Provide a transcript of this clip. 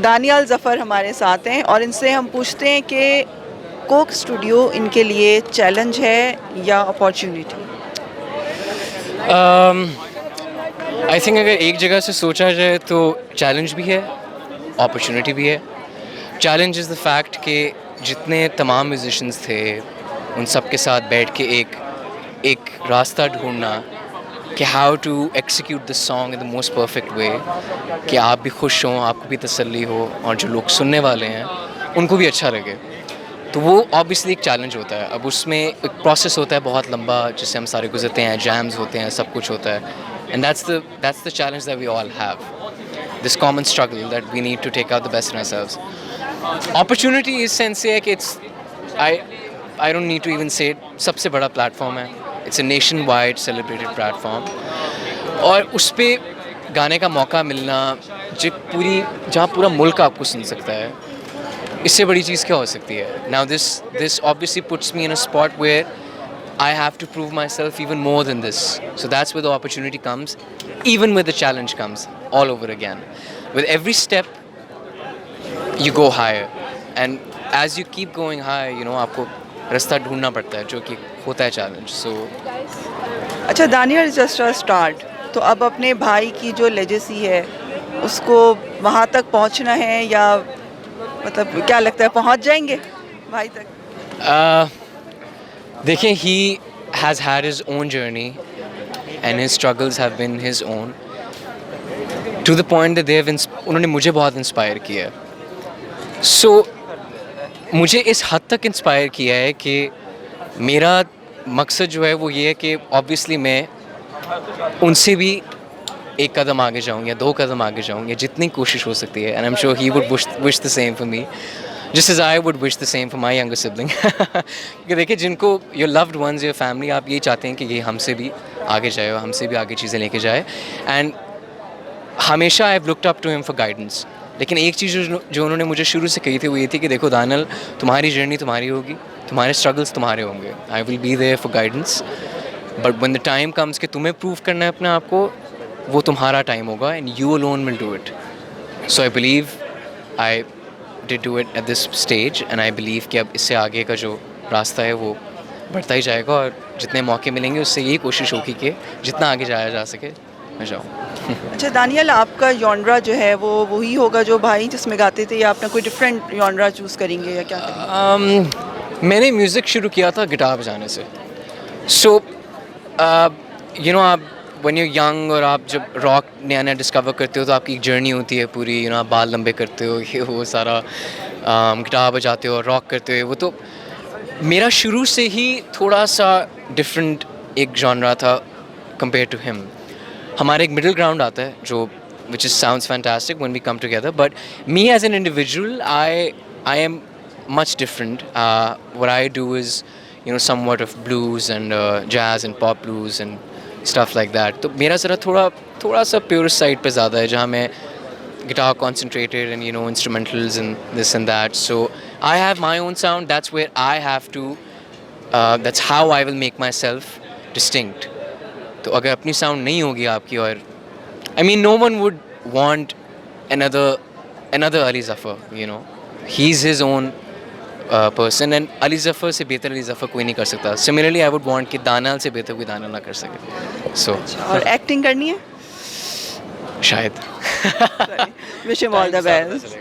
दानियाल ज़फ़र हमारे साथ हैं और इनसे हम पूछते हैं कि कोक स्टूडियो इनके लिए चैलेंज है या अपॉर्चुनिटी? आई थिंक अगर एक जगह से सोचा जाए तो चैलेंज भी है, अपॉर्चुनिटी भी है। चैलेंज इज़ द फैक्ट कि जितने तमाम म्यूजिशंस थे उन सब के साथ बैठ के एक रास्ता ढूंढना कि how to execute the song in the most perfect way, कि आप भी खुश हों, आपको भी तसल्ली हो और जो लोग सुनने वाले हैं उनको भी अच्छा लगे। तो वो ऑब्वियसली एक चैलेंज होता है। अब उसमें एक प्रोसेस होता है बहुत लंबा, जिससे हम सारे गुजरते हैं, जैम्स होते हैं, सब कुछ होता है। And that's the challenge that we all have, this common struggle that we need to take out the best in ourselves. Opportunity इस सेंस से है कि it's I I don't need to even say सबसे बड़ा platform है। It's a nationwide celebrated platform और उस पर गाने का मौका मिलना, जहाँ पूरा मुल्क आपको सुन सकता है, इससे बड़ी चीज़ क्या हो सकती है। Now this obviously puts me in a spot where I have to prove myself even more than this. So that's where the opportunity comes, even where the challenge comes all over again. With every step, you go higher. And as you keep going higher, you know, आपको रास्ता ढूंढना पड़ता है, जो कि होता है challenge. So अच्छा, दानियाल जस्ट अ स्टार्ट, तो अब अपने भाई की जो लेजेसी है उसको वहाँ तक पहुँचना है या मतलब क्या लगता है पहुँच जाएंगे भाई तक? देखिए, he has had his own journey and his struggles have been his own to the point that उन्होंने मुझे बहुत इंस्पायर किया है। So मुझे इस हद तक इंस्पायर किया है कि मेरा मकसद जो है वो ये है कि ऑब्वियसली मैं उनसे भी एक कदम आगे जाऊँ या दो कदम आगे जाऊँ, या जितनी कोशिश हो सकती है। And I am sure he would wish the same for me, just as I would wish the same for my younger sibling. कि देखिए, जिनको your loved ones, your family, आप यही चाहते हैं कि ये हमसे भी आगे जाए और हमसे भी आगे चीज़ें लेके जाए। एंड हमेशा I have looked up to him for guidance. लेकिन एक चीज़ जो उन्होंने मुझे शुरू से कही थी वो ये थी कि देखो दानियल, तुम्हारी जर्नी तुम्हारी होगी, तुम्हारे स्ट्रगल्स तुम्हारे होंगे, I will be there for guidance, but when the time comes कि तुम्हें प्रूव करना है अपने आप को, वो तुम्हारा टाइम होगा and you alone will do it. So I believe I did do it at this stage and I believe कि अब इससे आगे का जो रास्ता है वो बढ़ता ही जाएगा, और जितने मौके मिलेंगे उससे यही कोशिश होगी कि जितना आगे जाया जा सके मैं जाऊँ। अच्छा दानियाल, आपका जॉनरा जो है वो वही होगा जो भाई जिसमें गाते थे, या अपना कोई डिफरेंट जॉनरा चूज़ करेंगे या क्या करेंगे? मैंने म्यूज़िक शुरू किया था गिटार बजाने से। सो यू नो, आप व्हेन यू यंग और आप जब रॉक नया नया डिस्कवर करते हो तो आपकी एक जर्नी होती है पूरी, यू नो, आप बाल लंबे करते हो, ये वो सारा, गिटार बजाते हो, रॉक करते हो। वो तो मेरा शुरू से ही थोड़ा सा डिफरेंट एक जॉनरा था कंपेयर टू हिम। हमारे एक मिडिल ग्राउंड आता है जो which is sounds fantastic when we come together, but me as an individual I am much different. What I do is, you know, somewhat of blues and jazz and pop blues and stuff like that. तो मेरा ज़रा थोड़ा सा purist side पे ज़्यादा है, जहाँ मैं guitar concentrated and, you know, instrumentals and this and that. So I have my own sound. That's where I have to. That's how I will make myself distinct. तो अगर अपनी sound नहीं होगी आपकी, और I mean, no one would want another Ali Zafar. You know, he's his own person, and Ali Zafar से बेहतर अली ज़फ़र कोई नहीं कर सकता। सिमिलरली आई वुड वांट कि दानियाल से बेहतर कोई दानियाल ना कर सके। सो और एक्टिंग करनी है? शायद। Wish him all the best.